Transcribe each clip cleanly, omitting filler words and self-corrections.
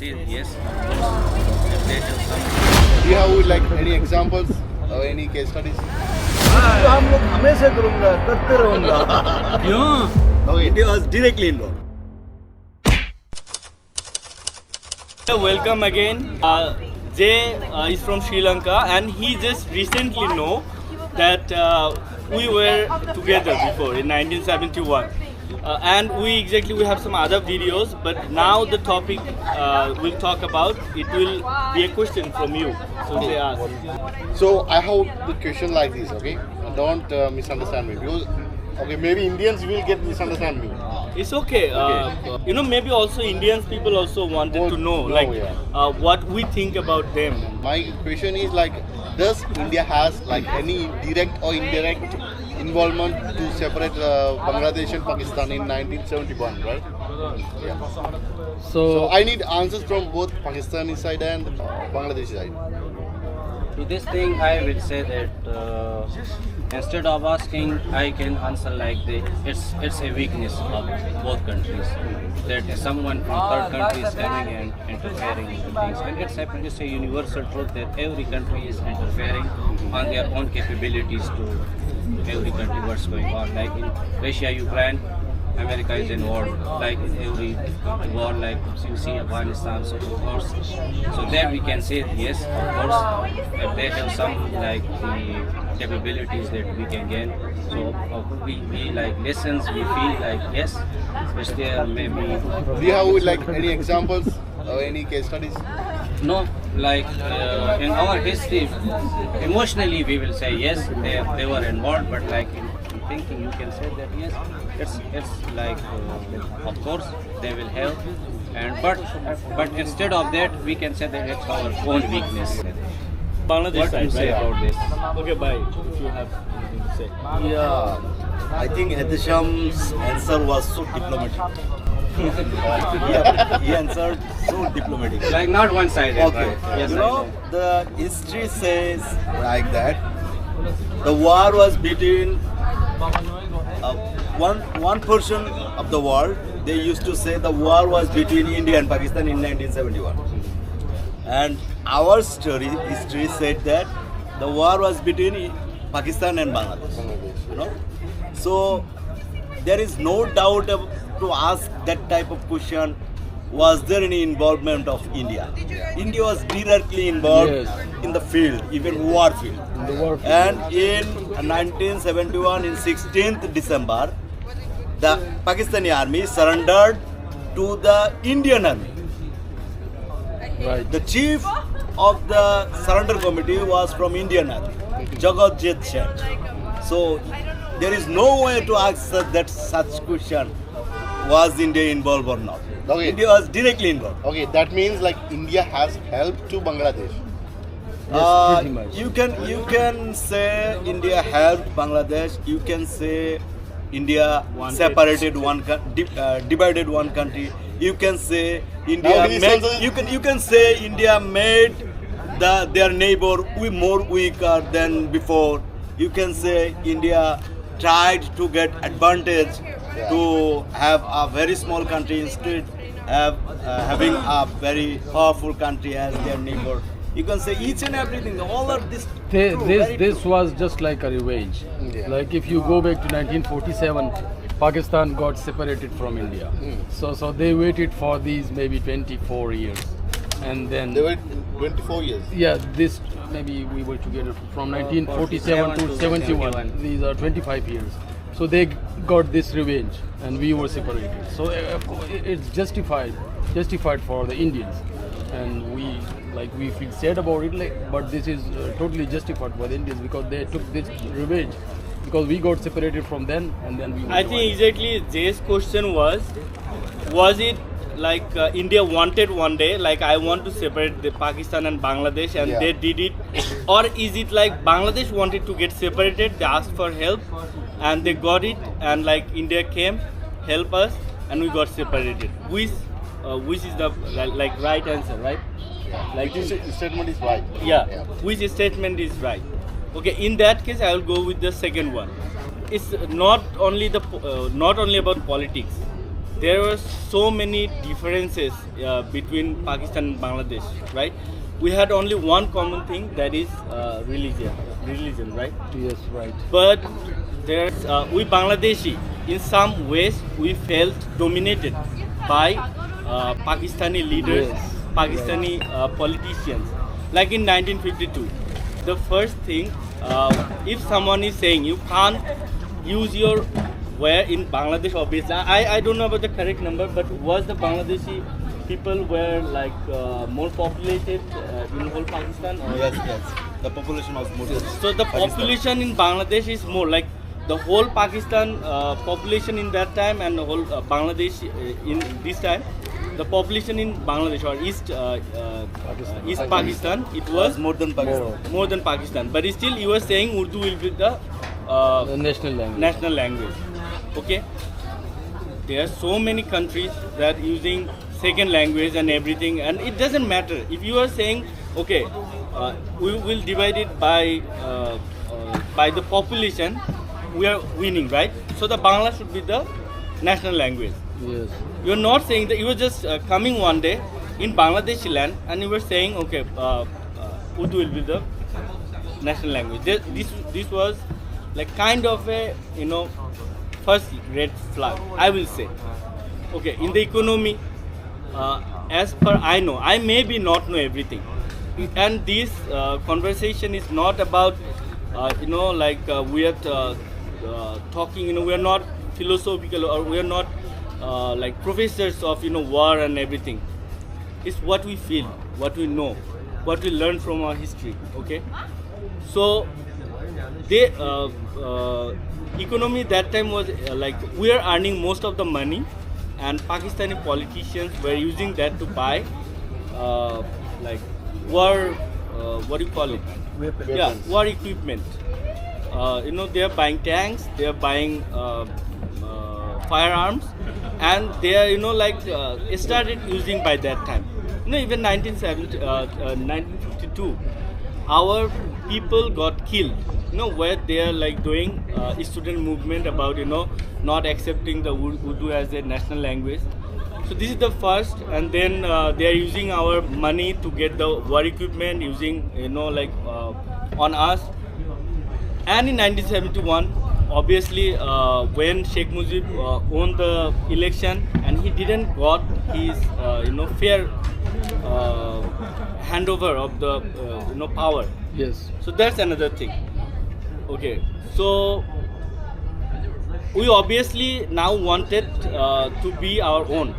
say yes, of course. If they have some. Do you have like any examples or any case studies? तो हम लोग हमेशा करूँगा करते रहूँगा Yeah. Okay. India was directly involved. Welcome again. Jay is from Sri Lanka, and he just recently know that we were together before in 1971, and we have some other videos. But now the topic we'll talk about it will be a question from you. So Jay ask. So I have the question like this, okay? Don't misunderstand me because okay, maybe Indians will get misunderstand me. It's okay. Maybe also Indians people also wanted to know what we think about them. My question is like, does India has like any direct or indirect involvement to separate Bangladesh and Pakistan in 1971, right? Yeah. So I need answers from both Pakistani side and Bangladeshi side. To this thing, I will say that instead of asking, I can answer like it's a weakness of both countries. That someone from third country is coming and interfering into things, and it's a universal truth that every country is interfering on their own capabilities to every country what's going on. Like in Russia, Ukraine, America is involved, like in every war, like you see Afghanistan, so of course. So there we can say yes, of course, if they have some like the capabilities that we can gain. So we like lessons, we feel like yes, which there maybe. Do you have like any examples or any case studies? No, like in our history, emotionally we will say yes, they were involved, but like in thinking you can say that yes, it's like of course they will help, and but instead of that we can say that it's our own weakness. Bangladesh What do you side, say right? about this? Okay, bye. If you have anything to say. Yeah, I think Edisham's answer was so diplomatic. He answered so diplomatic. Like not one-sided. Okay, Right? Yes, you I know the history says like that. The war was between one portion of the world. They used to say the war was between India and Pakistan in 1971, and our history said that the war was between Pakistan and Bangladesh. You know, so there is no doubt to ask that type of question. Was there any involvement of India? India was directly involved in the field, even war field. And in 1971, in 16th December, the Pakistani army surrendered to the Indian army. Right. The chief of the surrender committee was from Indian army, Jagatjit Seth. So there is no way to answer that such question. Was India involved or not? Okay. India was directly involved. Okay, that means like India has helped to Bangladesh. Pretty much. You can say India helped Bangladesh. You can say India separated divided one country. You can say India Now he made. says- You can say India made their neighbor more weaker than before. You can say India tried to get advantage to have a very small country instead having a very powerful country as their neighbor. You can say each and everything. All of this. true, very This true. was just like a revenge. Yeah. Like if you go back to 1947, Pakistan got separated from India. So they waited for these maybe 24 years, and then They were 24 years. yeah, this maybe we were together from 1947 to 71. These are 25 years. So they got this revenge, and we were separated. So of course, it's justified for the Indians, and we feel sad about it. But this is totally justified for the Indians because they took this revenge because we got separated from them, and then we. Were I think exactly Jay's question was it like India wanted one day, like I want to separate the Pakistan and Bangladesh, and Yeah. they did it, or is it like Bangladesh wanted to get separated, they asked for help, and they got it, and like India came, help us, and we got separated. Which is the like right answer, right? Like This statement is right. yeah. Which statement is right? Okay, in that case, I will go with the second one. It's not only about politics. there were so many differences between Pakistan and Bangladesh, right? We had only one common thing, that is religion, right? Yes, right. But there's we Bangladeshi, in some ways we felt dominated by Pakistani leaders, Yes. Pakistani politicians. Like in 1952, the first thing, if someone is saying you can't use your where in Bangladesh, obviously, I don't know about the correct number, but was the Bangladeshi people were like more populated in whole Pakistan? Or? Yes, yes. The population was more. So the population in Bangladesh is more like the whole Pakistan population in that time and the whole Bangladesh in this time. The population in Bangladesh or East Pakistan, it was more than Pakistan. more than Pakistan. But still, you were saying Urdu will be the The national language. national language. Okay. There are so many countries that using second language and everything, and it doesn't matter if you are saying okay, we will divide it by the population. We are winning, right? So the Bangla should be the national language. Yes. You are not saying that. You were just coming one day in Bangladeshi land and you were saying okay, Urdu will be the national language. This was like kind of a first red flag, I will say. Okay, in the economy, as per I know, I maybe not know everything, and this conversation is not about we are talking. We are not philosophical or we are not like professors of war and everything. It's what we feel, what we know, what we learn from our history. Okay, so they economy that time was like we are earning most of the money, and Pakistani politicians were using that to buy like war what do you call it? Weapons. Yeah, war equipment. They are buying tanks, they are buying firearms, and they are started using by that time. Even 1952, our people got killed. Where they are like doing student movement about not accepting the Urdu as a national language. So this is the first, and then they are using our money to get the war equipment, using on us. And in 1971, obviously, when Sheikh Mujib won the election, and he didn't got his fair handover of the power. Yes. So that's another thing. Okay, so we obviously now wanted to be our own.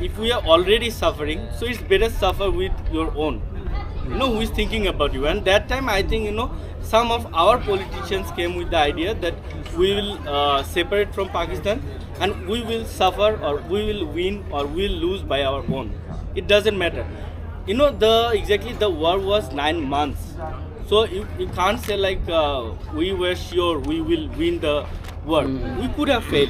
If we are already suffering, so it's better suffer with your own. Who is thinking about you? And that time, I think some of our politicians came with the idea that we will separate from Pakistan and we will suffer or we will win or we will lose by our own. It doesn't matter. The war was 9 months. So you can't say like we were sure we will win the war. We could have failed,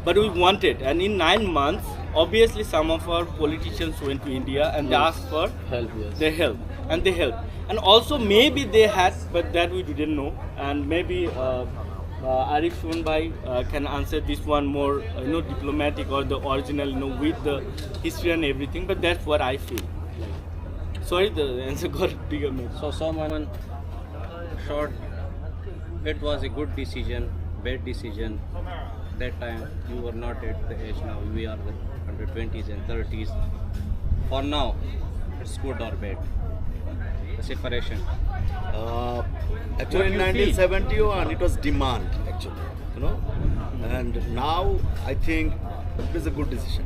but we wanted. And in 9 months, obviously some of our politicians went to India and they asked for Help, yes. their help, and they helped. And also maybe they had, but that we didn't know. And maybe Arif Shunbhai can answer this one more, diplomatic or the original, with the history and everything. But that's what I feel. Sorry, the answer got bigger. So someone short, it was a good decision, bad decision. That time you were not at the age now. We are under 20s and 30s. For now, it's good or bad. The separation. Actually, in What do you feel? 1971, it was demand, actually, and now I think it is a good decision.